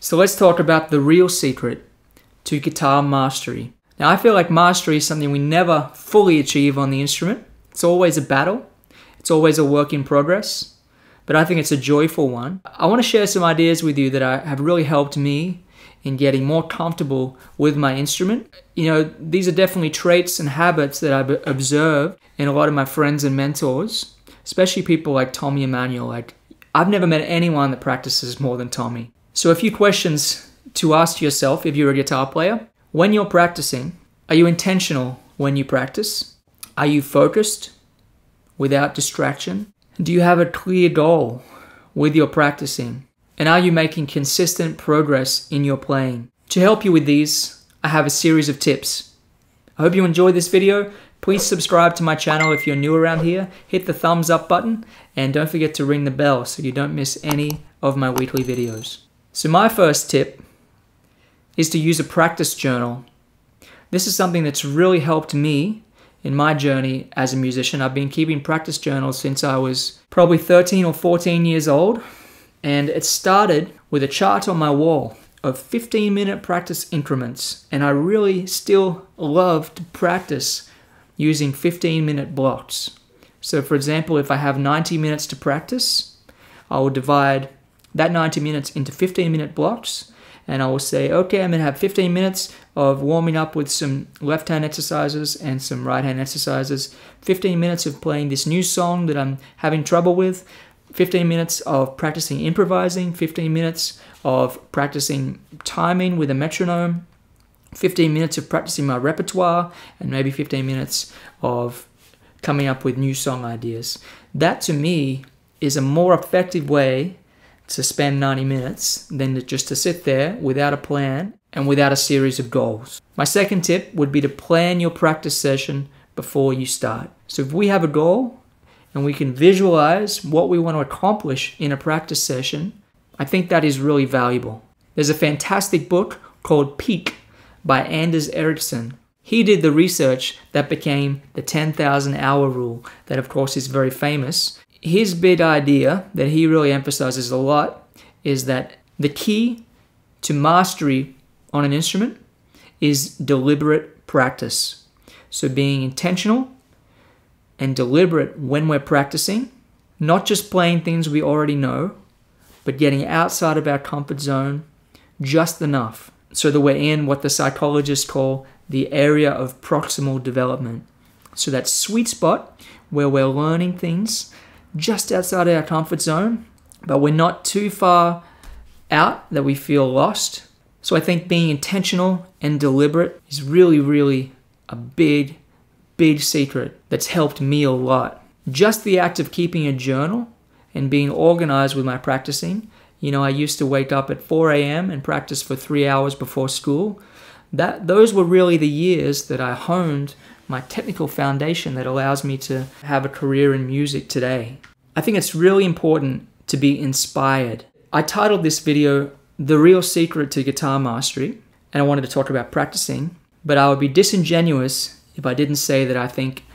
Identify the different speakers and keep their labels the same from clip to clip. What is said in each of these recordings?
Speaker 1: So let's talk about the real secret to guitar mastery. Now I feel like mastery is something we never fully achieve on the instrument. It's always a battle. It's always a work in progress. But I think it's a joyful one. I want to share some ideas with you that have really helped me in getting more comfortable with my instrument. You know, these are definitely traits and habits that I've observed in a lot of my friends and mentors, especially people like Tommy Emmanuel. Like, I've never met anyone that practices more than Tommy. So a few questions to ask yourself if you're a guitar player. When you're practicing, are you intentional when you practice? Are you focused without distraction? Do you have a clear goal with your practicing? And are you making consistent progress in your playing? To help you with these, I have a series of tips. I hope you enjoyed this video. Please subscribe to my channel if you're new around here. Hit the thumbs up button and don't forget to ring the bell so you don't miss any of my weekly videos. So my first tip is to use a practice journal. This is something that's really helped me in my journey as a musician. I've been keeping practice journals since I was probably 13 or 14 years old. And it started with a chart on my wall of 15-minute practice increments. And I really still love to practice using 15-minute blocks. So for example, if I have 90 minutes to practice, I will divide that 90 minutes into 15-minute blocks. And I will say, okay, I'm going to have 15 minutes of warming up with some left-hand exercises and some right-hand exercises. 15 minutes of playing this new song that I'm having trouble with. 15 minutes of practicing improvising, 15 minutes of practicing timing with a metronome, 15 minutes of practicing my repertoire, and maybe 15 minutes of coming up with new song ideas. That to me is a more effective way to spend 90 minutes than just to sit there without a plan and without a series of goals. My second tip would be to plan your practice session before you start. So if we have a goal, and we can visualize what we want to accomplish in a practice session, I think that is really valuable. There's a fantastic book called Peak by Anders Ericsson. He did the research that became the 10,000 hour rule that of course is very famous. His big idea that he really emphasizes a lot is that the key to mastery on an instrument is deliberate practice. So being intentional and deliberate when we're practicing, not just playing things we already know, but getting outside of our comfort zone just enough so that we're in what the psychologists call the area of proximal development. So that sweet spot where we're learning things just outside of our comfort zone, but we're not too far out that we feel lost. So I think being intentional and deliberate is really, really a big secret that's helped me a lot. Just the act of keeping a journal and being organized with my practicing. You know, I used to wake up at 4 a.m. and practice for 3 hours before school. Those were really the years that I honed my technical foundation that allows me to have a career in music today. I think it's really important to be inspired. I titled this video, The Real Secret to Guitar Mastery, and I wanted to talk about practicing, but I would be disingenuous if I didn't say that I think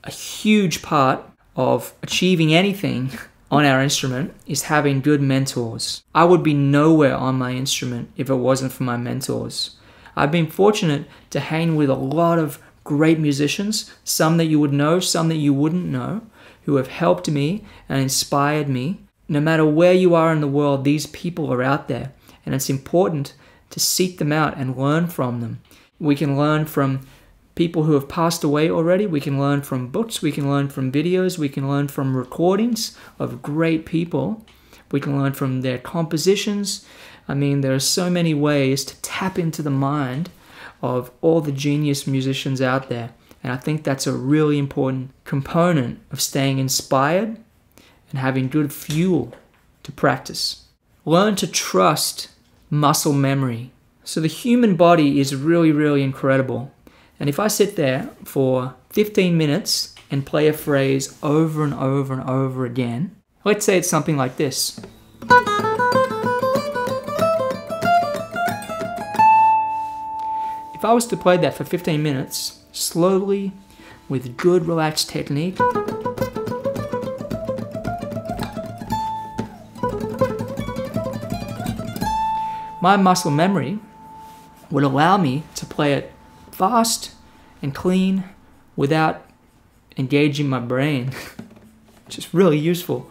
Speaker 1: a huge part of achieving anything on our instrument is having good mentors. I would be nowhere on my instrument if it wasn't for my mentors. I've been fortunate to hang with a lot of great musicians, some that you would know, some that you wouldn't know, who have helped me and inspired me. No matter where you are in the world, these people are out there, and it's important to seek them out and learn from them. We can learn from people who have passed away already. We can learn from books, we can learn from videos, we can learn from recordings of great people. We can learn from their compositions. I mean, there are so many ways to tap into the mind of all the genius musicians out there. And I think that's a really important component of staying inspired and having good fuel to practice. Learn to trust muscle memory. So the human body is really, really incredible. And if I sit there for 15 minutes and play a phrase over and over and over again, let's say it's something like this. If I was to play that for 15 minutes, slowly, with good relaxed technique, my muscle memory would allow me to play it fast and clean without engaging my brain, which is really useful.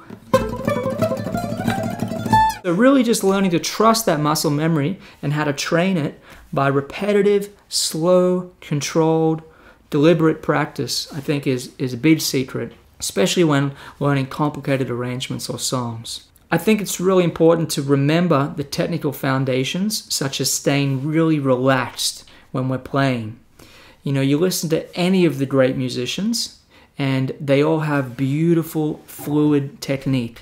Speaker 1: So really just learning to trust that muscle memory and how to train it by repetitive, slow, controlled, deliberate practice, I think is a big secret, especially when learning complicated arrangements or songs. I think it's really important to remember the technical foundations, such as staying really relaxed when we're playing. You know, you listen to any of the great musicians, and they all have beautiful, fluid technique.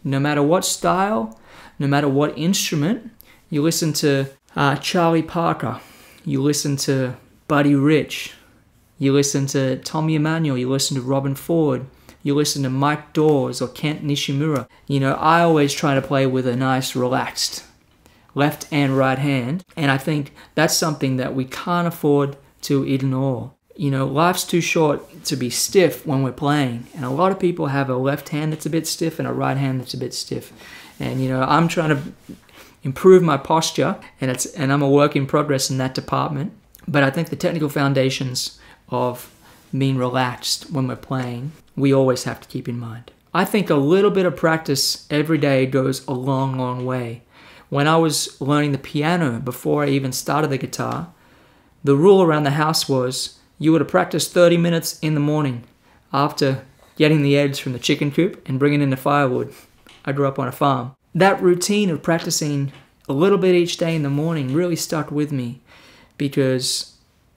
Speaker 1: No matter what style, no matter what instrument, you listen to Charlie Parker, you listen to Buddy Rich, you listen to Tommy Emmanuel, you listen to Robin Ford, you listen to Mike Dawes or Kent Nishimura. You know, I always try to play with a nice, relaxed left and right hand, and I think that's something that we can't afford to ignore. You know, life's too short to be stiff when we're playing, and a lot of people have a left hand that's a bit stiff and a right hand that's a bit stiff. And you know, I'm trying to improve my posture, and I'm a work in progress in that department. But I think the technical foundations of being relaxed when we're playing, we always have to keep in mind. I think a little bit of practice every day goes a long, long way. When I was learning the piano before I even started the guitar, the rule around the house was you were to practice 30 minutes in the morning after getting the eggs from the chicken coop and bringing in the firewood. I grew up on a farm. That routine of practicing a little bit each day in the morning really stuck with me, because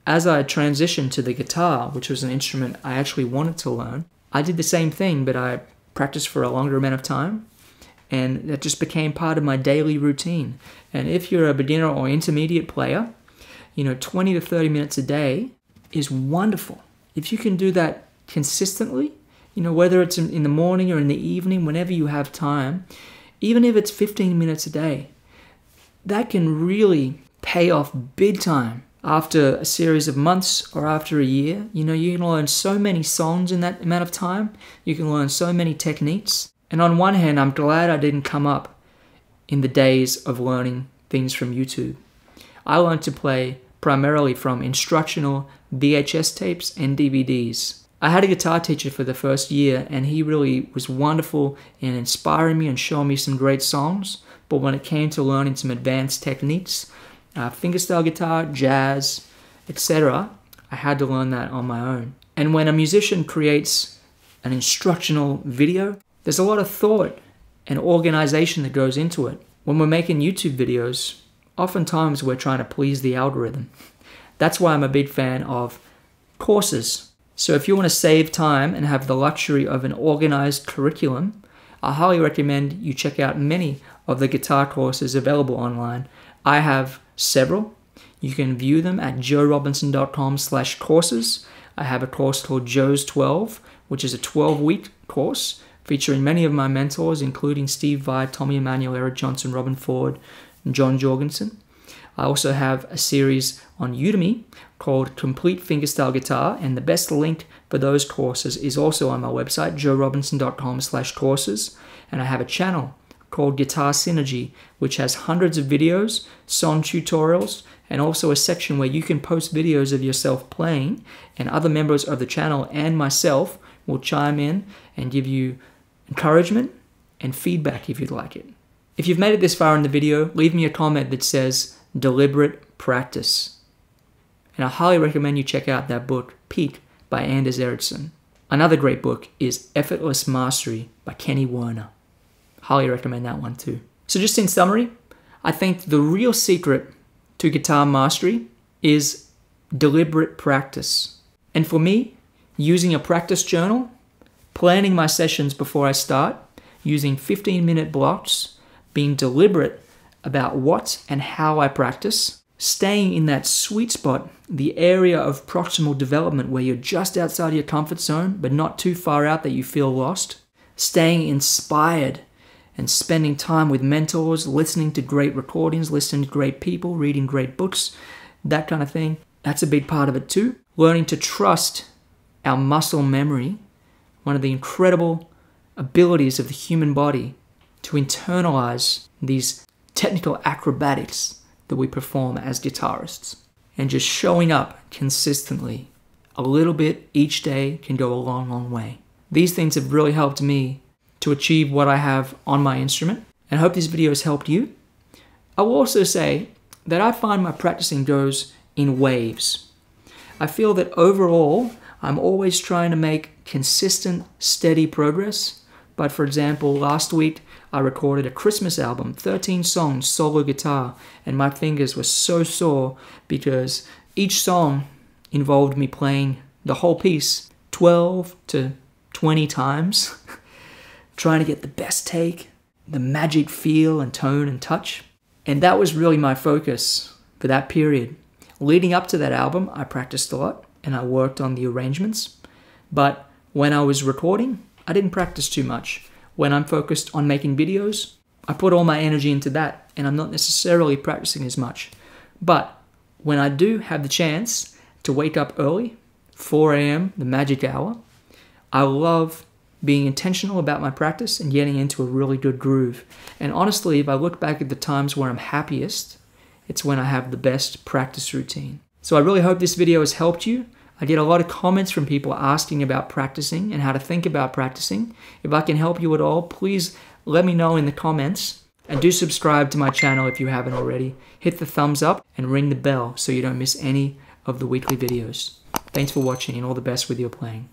Speaker 1: as I transitioned to the guitar, which was an instrument I actually wanted to learn, I did the same thing, but I practiced for a longer amount of time, and that just became part of my daily routine. And if you're a beginner or intermediate player, you know, 20 to 30 minutes a day is wonderful. If you can do that consistently, you know, whether it's in the morning or in the evening, whenever you have time, even if it's 15 minutes a day, that can really pay off big time. After a series of months or after a year, you know, you can learn so many songs in that amount of time. You can learn so many techniques. And on one hand, I'm glad I didn't come up in the days of learning things from YouTube. I learned to play primarily from instructional VHS tapes and DVDs. I had a guitar teacher for the first year, and he really was wonderful in inspiring me and showing me some great songs. But when it came to learning some advanced techniques, fingerstyle guitar, jazz, etc., I had to learn that on my own. And when a musician creates an instructional video, there's a lot of thought and organization that goes into it. When we're making YouTube videos, oftentimes we're trying to please the algorithm. That's why I'm a big fan of courses. So if you want to save time and have the luxury of an organized curriculum, I highly recommend you check out many of the guitar courses available online. I have several. You can view them at joerobinson.com/courses. I have a course called Joe's 12, which is a 12-week course featuring many of my mentors, including Steve Vai, Tommy Emmanuel, Eric Johnson, Robin Ford, and John Jorgensen. I also have a series on Udemy called Complete Fingerstyle Guitar, and the best link for those courses is also on my website, joerobinson.com/courses. And I have a channel called Guitar Synergy, which has hundreds of videos, song tutorials, and also a section where you can post videos of yourself playing, and other members of the channel and myself will chime in and give you encouragement and feedback if you'd like it. If you've made it this far in the video, leave me a comment that says deliberate practice. And I highly recommend you check out that book, Peak, by Anders Ericsson. Another great book is Effortless Mastery by Kenny Werner. Highly recommend that one too. So just in summary, I think the real secret to guitar mastery is deliberate practice. And for me, using a practice journal, planning my sessions before I start, using 15-minute blocks, being deliberate about what and how I practice, staying in that sweet spot, the area of proximal development where you're just outside your comfort zone but not too far out that you feel lost, staying inspired and spending time with mentors, listening to great recordings, listening to great people, reading great books, that kind of thing. That's a big part of it too. Learning to trust our muscle memory, one of the incredible abilities of the human body to internalize these technical acrobatics that we perform as guitarists. And just showing up consistently, a little bit each day can go a long, long way. These things have really helped me to achieve what I have on my instrument, and I hope this video has helped you. I will also say that I find my practicing goes in waves. I feel that overall, I'm always trying to make consistent, steady progress. But for example, last week, I recorded a Christmas album, 13 songs, solo guitar, and my fingers were so sore because each song involved me playing the whole piece 12 to 20 times, trying to get the best take, the magic feel and tone and touch. And that was really my focus for that period. Leading up to that album, I practiced a lot and I worked on the arrangements. But when I was recording, I didn't practice too much. When I'm focused on making videos, I put all my energy into that and I'm not necessarily practicing as much. But when I do have the chance to wake up early, 4 a.m., the magic hour, I love being intentional about my practice and getting into a really good groove. And honestly, if I look back at the times where I'm happiest, it's when I have the best practice routine. So I really hope this video has helped you. I get a lot of comments from people asking about practicing and how to think about practicing. If I can help you at all, please let me know in the comments. And do subscribe to my channel if you haven't already. Hit the thumbs up and ring the bell so you don't miss any of the weekly videos. Thanks for watching and all the best with your playing.